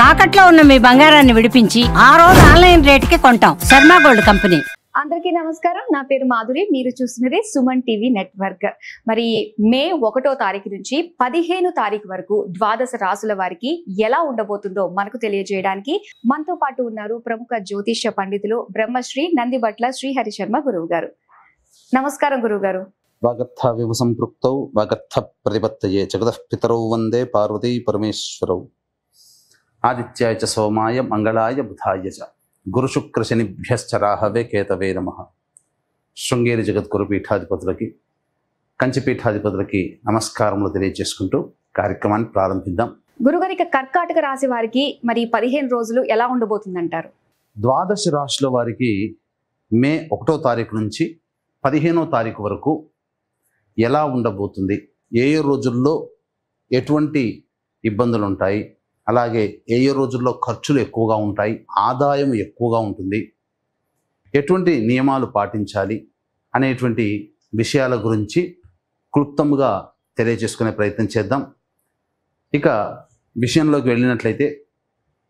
తాకట్లో ఉన్న మీ బంగారాన్ని విడిపించి ఆ రోజు ఆన్లైన్ రేటుకి కొంటాం. Sharma gold company. అందరికీ నమస్కారం. నా పేరు మాధురి. మీరు చూస్తున్నది సుమన్ టీవీ నెట్వర్క్. మరి మే 1వ తారీఖు నుంచి 15 తారీఖు వరకు ద్వాదశ రాసుల వారికి ఎలా ఉండబోతుందో మనకు తెలియజేయడానికి మనతో పాటు ఉన్నారు ప్రముఖ జ్యోతిష్య పండితులు బ్రహ్మశ్రీ నందిబట్ల శ్రీహరి శర్మ గురువు గారు. నమస్కారం గురువు గారు. వాగర్థ వివ సంపృక్తౌ వాగర్థ ప్రతిపత్తయే జగతః పితరౌ వందే పార్వతీ పరమేశ్వరౌ. ఆదిత్యాయ చ సోమాయ మంగళాయ బుధాయ చ గురు శుక్ర శనిభ్యశ్చ రాహవే కేతవే నమః. శృంగేరి జగద్గురు పీఠాధిపతులకి, కంచి పీఠాధిపతులకి నమస్కారములు తెలియజేసుకుంటూ కార్యక్రమాన్ని ప్రారంభిద్దాం. గురుగారి, కర్కాటక రాశి వారికి మరి 15 రోజులు ఎలా ఉండబోతుందంటారు? ద్వాదశ రాశుల వారికి మే 1వ తారీఖు నుంచి 15వ తారీఖు వరకు ఎలా ఉండబోతుంది, ఏ రోజుల్లో ఎటువంటి ఇబ్బందులు ఉంటాయి, అలాగే ఏ రోజుల్లో ఖర్చులు ఎక్కువగా ఉంటాయి, ఆదాయం ఎక్కువగా ఉంటుంది, ఎటువంటి నియమాలు పాటించాలి అనేటువంటి విషయాల గురించి క్లుప్తంగా తెలియజేసుకునే ప్రయత్నం చేద్దాం. ఇక విషయంలోకి వెళ్ళినట్లయితే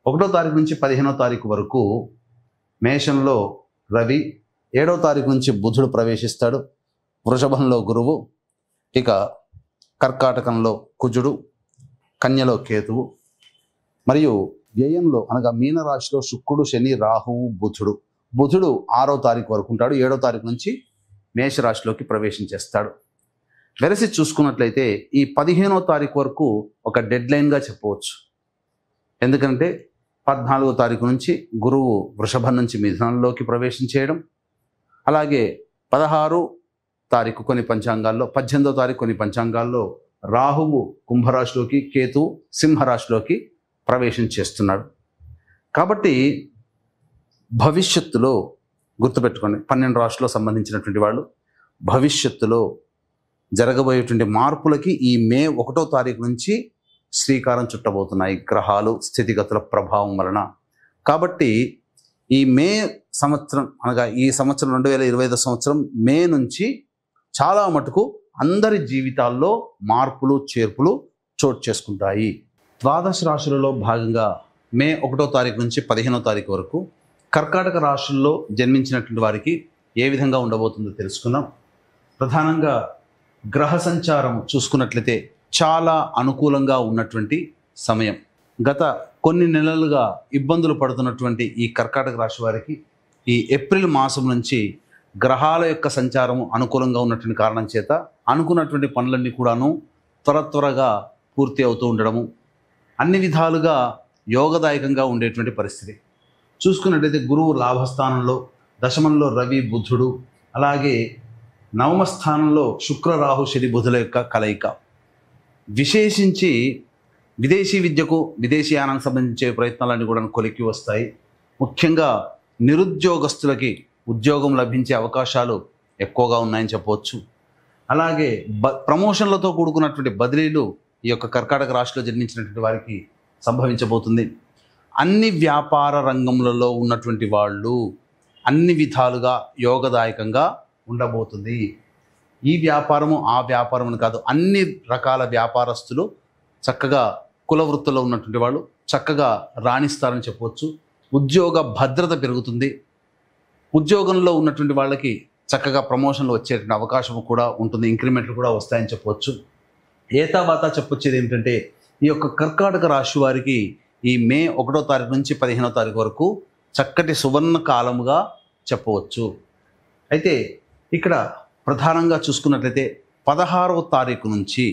1వ తారీఖు నుంచి 15వ తారీఖు వరకు మేషంలో రవి, 7వ తారీఖు నుంచి బుధుడు ప్రవేశిస్తాడు, వృషభంలో గురువు, ఇక కర్కాటకంలో కుజుడు, కన్యలో కేతువు, మరియు వ్యయంలో అనగా మీనరాశిలో శుక్రుడు, శని, రాహువు, బుధుడు 6వ తారీఖు వరకు ఉంటాడు. 7వ తారీఖు నుంచి మేషరాశిలోకి ప్రవేశించేస్తాడు. వెరసి చూసుకున్నట్లయితే ఈ 15వ తారీఖు వరకు ఒక డెడ్ లైన్గా చెప్పవచ్చు. ఎందుకంటే 14వ తారీఖు నుంచి గురువు వృషభం నుంచి మిథునంలోకి ప్రవేశించేయడం, అలాగే 16వ తారీఖు కొన్ని పంచాంగాల్లో, 18వ తారీఖు కొన్ని పంచాంగాల్లో రాహువు కుంభరాశిలోకి, కేతువు సింహరాశిలోకి ప్రవేశం చేస్తున్నాడు. కాబట్టి భవిష్యత్తులో గుర్తుపెట్టుకోండి, 12 రాశుల్లో సంబంధించినటువంటి వాళ్ళు భవిష్యత్తులో జరగబోయేటువంటి మార్పులకి ఈ మే 1వ తారీఖు నుంచి శ్రీకారం చుట్టబోతున్నాయి గ్రహాలు స్థితిగతుల ప్రభావం వలన. కాబట్టి ఈ మే సంవత్సరం అనగా ఈ సంవత్సరం 2025 సంవత్సరం మే నుంచి చాలా మటుకు అందరి జీవితాల్లో మార్పులు చేర్పులు చోటు చేసుకుంటాయి. ద్వాదశ రాశులలో భాగంగా మే 1వ తారీఖు నుంచి 15వ తారీఖు వరకు కర్కాటక రాశుల్లో జన్మించినటువంటి వారికి ఏ విధంగా ఉండబోతుందో తెలుసుకుందాం. ప్రధానంగా గ్రహ సంచారం చూసుకున్నట్లయితే చాలా అనుకూలంగా ఉన్నటువంటి సమయం. గత కొన్ని నెలలుగా ఇబ్బందులు పడుతున్నటువంటి ఈ కర్కాటక రాశి వారికి ఈ ఏప్రిల్ మాసం నుంచి గ్రహాల యొక్క సంచారము అనుకూలంగా ఉన్నటువంటి కారణం చేత అనుకున్నటువంటి పనులన్నీ కూడాను త్వరగా పూర్తి అవుతూ ఉండడము, అన్ని విధాలుగా యోగదాయకంగా ఉండేటువంటి పరిస్థితి. చూసుకున్నట్లయితే గురువు లాభస్థానంలో, దశమంలో రవి బుధుడు, అలాగే నవమ స్థానంలో శుక్ర రాహు శని బుధుల యొక్క కలయిక. విశేషించి విదేశీ విద్యకు, విదేశీయానానికి సంబంధించే ప్రయత్నాలన్నీ కూడా కొలిక్కి వస్తాయి. ముఖ్యంగా నిరుద్యోగస్తులకి ఉద్యోగం లభించే అవకాశాలు ఎక్కువగా ఉన్నాయని చెప్పవచ్చు. అలాగే ప్రమోషన్లతో కూడుకున్నటువంటి బదిలీలు ఈ యొక్క కర్కాటక రాశిలో జన్మించినటువంటి వారికి సంభవించబోతుంది. అన్ని వ్యాపార రంగంలో ఉన్నటువంటి వాళ్ళు అన్ని విధాలుగా యోగదాయకంగా ఉండబోతుంది. ఈ వ్యాపారము ఆ వ్యాపారం అని కాదు, అన్ని రకాల వ్యాపారస్తులు చక్కగా కుల వృత్తుల్లో ఉన్నటువంటి వాళ్ళు చక్కగా రాణిస్తారని చెప్పవచ్చు. ఉద్యోగ భద్రత పెరుగుతుంది. ఉద్యోగంలో ఉన్నటువంటి వాళ్ళకి చక్కగా ప్రమోషన్లు వచ్చేటువంటి అవకాశం కూడా ఉంటుంది, ఇంక్రిమెంట్లు కూడా వస్తాయని చెప్పవచ్చు. ఏతావాత చెప్పొచ్చేది ఏమిటంటే ఈ యొక్క కర్కాటక రాశి వారికి ఈ మే 1వ తారీఖు నుంచి 15వ తారీఖు వరకు చక్కటి సువర్ణ కాలముగా చెప్పవచ్చు. అయితే ఇక్కడ ప్రధానంగా చూసుకున్నట్లయితే 16వ తారీఖు నుంచి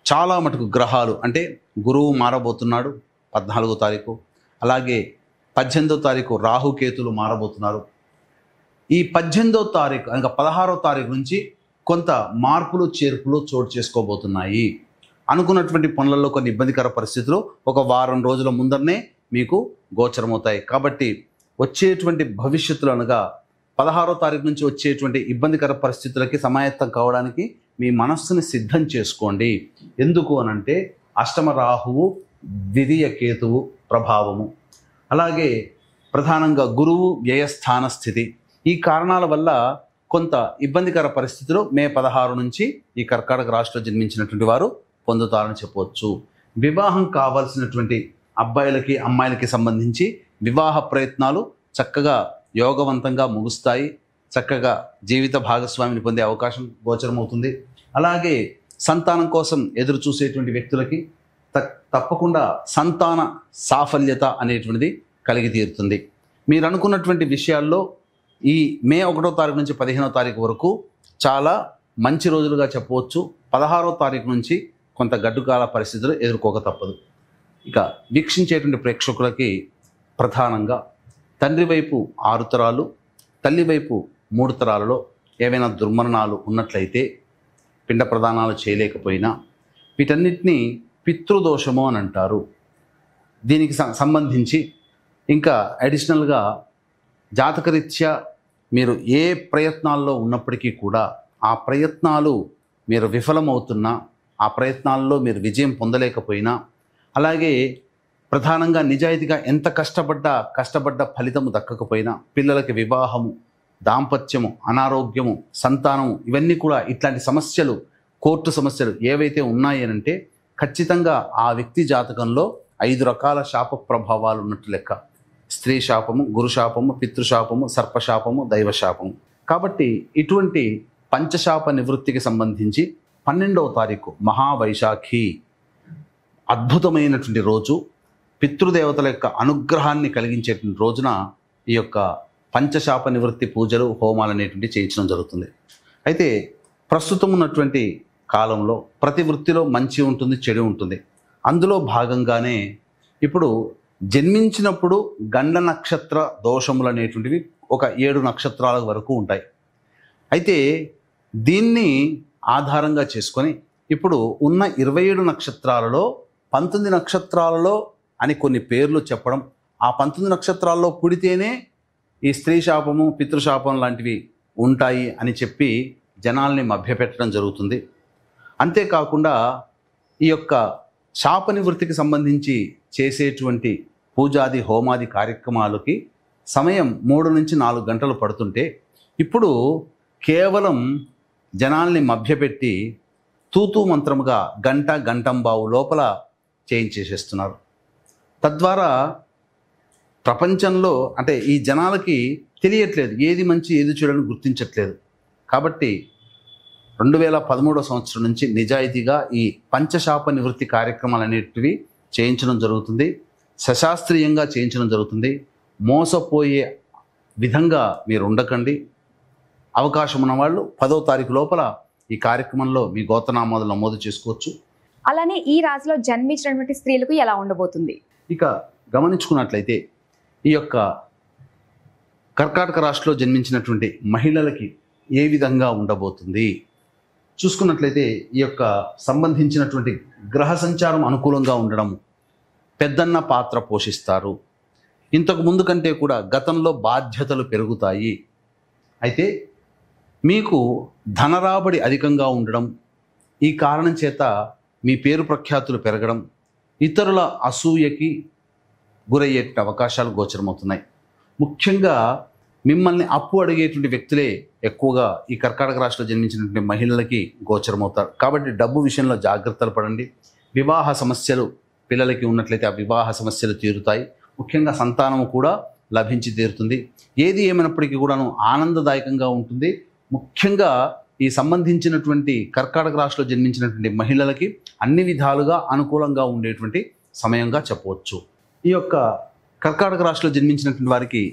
చాలా మటుకు గ్రహాలు, అంటే గురువు మారబోతున్నాడు 14వ తారీఖు, అలాగే 18వ తారీఖు రాహుకేతులు మారబోతున్నారు. ఈ 18వ తారీఖు అనగా 16వ తారీఖు నుంచి కొంత మార్పులు చేర్పులు చోటు చేసుకోబోతున్నాయి. అనుకున్నటువంటి పనులలో కొన్ని ఇబ్బందికర పరిస్థితులు ఒక వారం రోజుల ముందరనే మీకు గోచరమవుతాయి. కాబట్టి వచ్చేటువంటి భవిష్యత్తులు అనగా 16వ తారీఖు నుంచి వచ్చేటువంటి ఇబ్బందికర పరిస్థితులకి సమాయత్తం కావడానికి మీ మనస్సుని సిద్ధం చేసుకోండి. ఎందుకు అనంటే అష్టమ రాహువు, ద్వితీయ కేతువు ప్రభావము, అలాగే ప్రధానంగా గురువు వ్యయస్థాన స్థితి, ఈ కారణాల వల్ల కొంత ఇబ్బందికర పరిస్థితులు మే 16 నుంచి ఈ కర్కాటక రాశిలో జన్మించినటువంటి వారు పొందుతారని చెప్పవచ్చు. వివాహం కావాల్సినటువంటి అబ్బాయిలకి అమ్మాయిలకి సంబంధించి వివాహ ప్రయత్నాలు చక్కగా యోగవంతంగా ముగుస్తాయి. చక్కగా జీవిత భాగస్వామిని పొందే అవకాశం గోచరమవుతుంది. అలాగే సంతానం కోసం ఎదురు చూసేటువంటి వ్యక్తులకి తప్పకుండా సంతాన సాఫల్యత అనేటువంటిది కలిగి తీరుతుంది. మీరు అనుకున్నటువంటి విషయాల్లో ఈ మే 1వ తారీఖు నుంచి 15వ తారీఖు వరకు చాలా మంచి రోజులుగా చెప్పవచ్చు. 16వ తారీఖు నుంచి కొంత గడ్డుకాల పరిస్థితులు ఎదుర్కోక తప్పదు. ఇక వీక్షించేటువంటి ప్రేక్షకులకి ప్రధానంగా తండ్రి వైపు 6 తరాలు, తల్లి వైపు 3 తరాలలో ఏవైనా దుర్మరణాలు ఉన్నట్లయితే, పిండ ప్రదానాలు చేయలేకపోయినా, వీటన్నిటినీ పితృదోషము అని అంటారు. దీనికి సంబంధించి ఇంకా అడిషనల్గా జాతకరీత్యా మీరు ఏ ప్రయత్నాల్లో ఉన్నప్పటికీ కూడా ఆ ప్రయత్నాలు మీరు విఫలమవుతున్నా, ఆ ప్రయత్నాల్లో మీరు విజయం పొందలేకపోయినా, అలాగే ప్రధానంగా నిజాయితీగా ఎంత కష్టపడ్డ ఫలితము దక్కకపోయినా, పిల్లలకి వివాహము, దాంపత్యము, అనారోగ్యము, సంతానము, ఇవన్నీ కూడా ఇట్లాంటి సమస్యలు, కోర్టు సమస్యలు ఏవైతే ఉన్నాయి అంటే ఖచ్చితంగా ఆ వ్యక్తి జాతకంలో 5 రకాల శాప ప్రభావాలు ఉన్నట్టు లెక్క. స్త్రీ శాపము, గురు శాపము, పితృశాపము, సర్పశాపము, దైవశాపము. కాబట్టి ఇటువంటి పంచశాప నివృత్తికి సంబంధించి 12వ తారీఖు మహావైశాఖి అద్భుతమైనటువంటి రోజు, పితృదేవతల యొక్క అనుగ్రహాన్ని కలిగించేటువంటి రోజున ఈ యొక్క పంచశాప నివృత్తి పూజలు, హోమాలు అనేటువంటి చేయించడం జరుగుతుంది. అయితే ప్రస్తుతం ఉన్నటువంటి కాలంలో ప్రతి వృత్తిలో మంచి ఉంటుంది, చెడు ఉంటుంది. అందులో భాగంగానే ఇప్పుడు జన్మించినప్పుడు గండ నక్షత్ర దోషములు అనేటువంటివి ఒక 7 నక్షత్రాల వరకు ఉంటాయి. అయితే దీన్ని ఆధారంగా చేసుకొని ఇప్పుడు ఉన్న 27 నక్షత్రాలలో 19 నక్షత్రాలలో అని కొన్ని పేర్లు చెప్పడం, ఆ 19 నక్షత్రాల్లో పుడితేనే ఈ స్త్రీ శాపము, పితృశాపం లాంటివి ఉంటాయి అని చెప్పి జనాల్ని మభ్యపెట్టడం జరుగుతుంది. అంతేకాకుండా ఈ యొక్క శాప నివృత్తికి సంబంధించి చేసేటువంటి పూజాది హోమాది కార్యక్రమాలకి సమయం 3 నుంచి 4 గంటలు పడుతుంటే ఇప్పుడు కేవలం జనాల్ని మభ్యపెట్టి తూతూ మంత్రముగా గంటంబావు లోపల చేయించేసేస్తున్నారు. తద్వారా ప్రపంచంలో అంటే ఈ జనాలకి తెలియట్లేదు, ఏది మంచి ఏది చెడుని గుర్తించట్లేదు. కాబట్టి 2013 సంవత్సరం నుంచి నిజాయితీగా ఈ పంచశాప నివృత్తి కార్యక్రమాలు అనేటివి చేయించడం జరుగుతుంది. సశాస్త్రీయంగా చేయించడం జరుగుతుంది. మోసపోయే విధంగా మీరు ఉండకండి. అవకాశం ఉన్న వాళ్ళు 10వ తారీఖు లోపల ఈ కార్యక్రమంలో మీ గోత్రనామాలు నమోదు చేసుకోవచ్చు. అలానే ఈ రాశిలో జన్మించినటువంటి స్త్రీలకు ఎలా ఉండబోతుంది? ఇక గమనించుకున్నట్లయితే ఈ యొక్క కర్కాటక రాశిలో జన్మించినటువంటి మహిళలకి ఏ విధంగా ఉండబోతుంది చూసుకున్నట్లయితే, ఈ యొక్క సంబంధించినటువంటి గ్రహ సంచారం అనుకూలంగా ఉండడం, పెద్దన్న పాత్ర పోషిస్తారు. ఇంతకు ముందు కంటే కూడా గతంలో బాధ్యతలు పెరుగుతాయి. అయితే మీకు ధనరాబడి అధికంగా ఉండడం, ఈ కారణం చేత మీ పేరు ప్రఖ్యాతులు పెరగడం, ఇతరుల అసూయకి గురయ్యే అవకాశాలు గోచరమవుతున్నాయి. ముఖ్యంగా మిమ్మల్ని అప్పు అడిగేటువంటి వ్యక్తులే ఎక్కువగా ఈ కర్కాటక రాశిలో జన్మించినటువంటి మహిళలకి గోచరమవుతారు. కాబట్టి డబ్బు విషయంలో జాగ్రత్తలు పడండి. వివాహ సమస్యలు పిల్లలకి ఉన్నట్లయితే ఆ వివాహ సమస్యలు తీరుతాయి. ముఖ్యంగా సంతానము కూడా లభించి తీరుతుంది. ఏది ఏమైనప్పటికీ కూడాను ఆనందదాయకంగా ఉంటుంది. ముఖ్యంగా ఈ సంబంధించినటువంటి కర్కాటక రాశిలో జన్మించినటువంటి మహిళలకి అన్ని విధాలుగా అనుకూలంగా ఉండేటువంటి సమయంగా చెప్పవచ్చు. ఈ యొక్క కర్కాటక రాశిలో జన్మించినటువంటి వారికి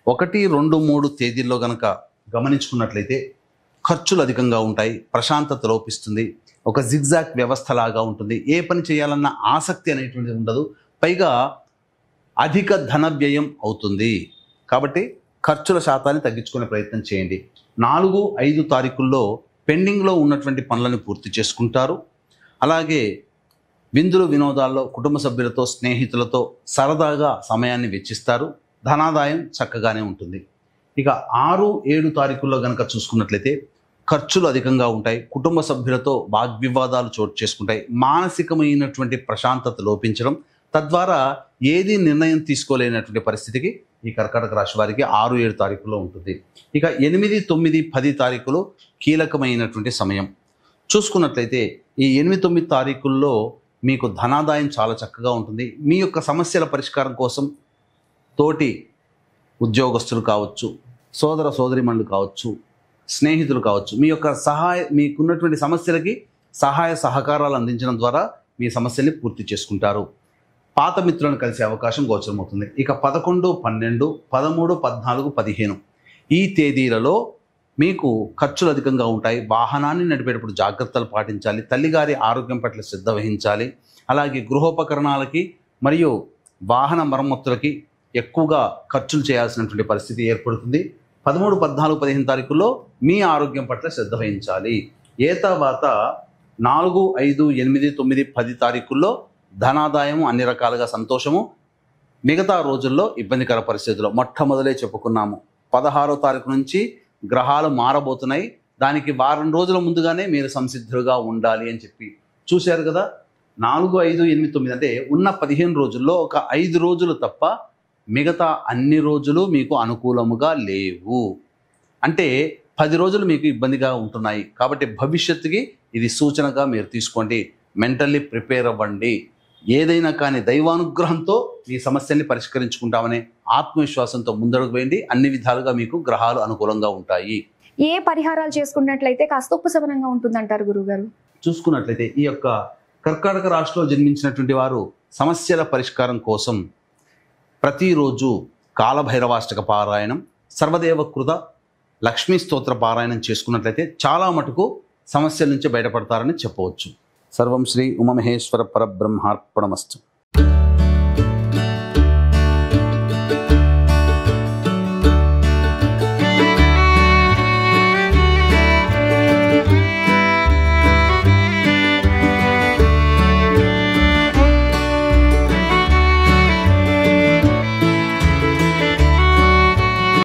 1, 2, 3 తేదీల్లో గనక గమనించుకున్నట్లయితే ఖర్చులు అధికంగా ఉంటాయి, ప్రశాంతత లోపిస్తుంది, ఒక జిగ్జాగ్ వ్యవస్థలాగా ఉంటుంది, ఏ పని చేయాలన్న ఆసక్తి అనేటువంటిది ఉండదు, పైగా అధిక ధన వ్యయం అవుతుంది. కాబట్టి ఖర్చుల శాతాన్ని తగ్గించుకునే ప్రయత్నం చేయండి. 4, 5 తారీఖుల్లో పెండింగ్లో ఉన్నటువంటి పనులను పూర్తి చేసుకుంటారు. అలాగే విందులు వినోదాల్లో కుటుంబ సభ్యులతో, స్నేహితులతో సరదాగా సమయాన్ని వెచ్చిస్తారు. ధనాదాయం చక్కగానే ఉంటుంది. ఇక 6, 7 తారీఖుల్లో కనుక చూసుకున్నట్లయితే ఖర్చులు అధికంగా ఉంటాయి, కుటుంబ సభ్యులతో వాగ్వివాదాలు చోటు చేసుకుంటాయి, మానసికమైనటువంటి ప్రశాంతత లోపించడం, తద్వారా ఏది నిర్ణయం తీసుకోలేనటువంటి పరిస్థితికి ఈ కర్కాటక రాశి వారికి 6, 7 తారీఖుల్లో ఉంటుంది. ఇక 8, 9, 10 తారీఖులు కీలకమైనటువంటి సమయం. చూసుకున్నట్లయితే ఈ 8, 9 తారీఖుల్లో మీకు ధనాదాయం చాలా చక్కగా ఉంటుంది. మీ యొక్క సమస్యల పరిష్కారం కోసం తోటి ఉద్యోగస్తులు కావచ్చు, సోదర సోదరిమణులు కావచ్చు, స్నేహితులు కావచ్చు, మీకున్నటువంటి సమస్యలకి సహాయ సహకారాలు అందించడం ద్వారా మీ సమస్యల్ని పూర్తి చేసుకుంటారు. పాత మిత్రులను కలిసే అవకాశం గోచరమవుతుంది. ఇక 11, 12, 13, 14, 15 ఈ తేదీలలో మీకు ఖర్చులు అధికంగా ఉంటాయి. వాహనాన్ని నడిపేటప్పుడు జాగ్రత్తలు పాటించాలి. తల్లిగారి ఆరోగ్యం పట్ల శ్రద్ధ వహించాలి. అలాగే గృహోపకరణాలకి మరియు వాహన మరమ్మతులకి ఎక్కువగా ఖర్చులు చేయాల్సినటువంటి పరిస్థితి ఏర్పడుతుంది. 13, 14, 15 తారీఖుల్లో మీ ఆరోగ్యం పట్ల శ్రద్ధ వహించాలి. ఏ తర్వాత 4, 5, 8, 9, 10 తారీఖుల్లో ధనాదాయము, అన్ని రకాలుగా సంతోషము. మిగతా రోజుల్లో ఇబ్బందికర పరిస్థితుల్లో మొట్టమొదలే చెప్పుకున్నాము. 16వ తారీఖు నుంచి గ్రహాలు మారబోతున్నాయి. దానికి వారం రోజుల ముందుగానే మీరు సంసిద్ధులుగా ఉండాలి అని చెప్పి చూశారు కదా. 4, 5, 8, 9 అంటే ఉన్న 15 రోజుల్లో ఒక 5 రోజులు తప్ప మిగతా అన్ని రోజులు మీకు అనుకూలముగా లేవు. అంటే 10 రోజులు మీకు ఇబ్బందిగా ఉంటున్నాయి. కాబట్టి భవిష్యత్తుకి ఇది సూచనగా మీరు తీసుకోండి. మెంటల్లీ ప్రిపేర్ అవ్వండి. ఏదైనా కానీ దైవానుగ్రహంతో మీ సమస్యల్ని పరిష్కరించుకుంటామనే ఆత్మవిశ్వాసంతో ముందడుగు వేయండి. అన్ని విధాలుగా మీకు గ్రహాలు అనుకూలంగా ఉంటాయి. ఏ పరిహారాలు చేసుకున్నట్లయితే కాస్త ఉపశమనంగా ఉంటుందంటారు గురుగారు? చూసుకున్నట్లయితే ఈ యొక్క కర్కాటక రాశిలో జన్మించినటువంటి వారు సమస్యల పరిష్కారం కోసం ప్రతిరోజు కాలభైరవాష్టక పారాయణం, సర్వదేవకృత లక్ష్మీ స్తోత్ర పారాయణం చేసుకున్నట్లయితే చాలా మటుకు సమస్యల నుంచి బయటపడతారని చెప్పవచ్చు. సర్వం శ్రీ ఉమామహేశ్వర పరబ్రహ్మార్పణమస్తు.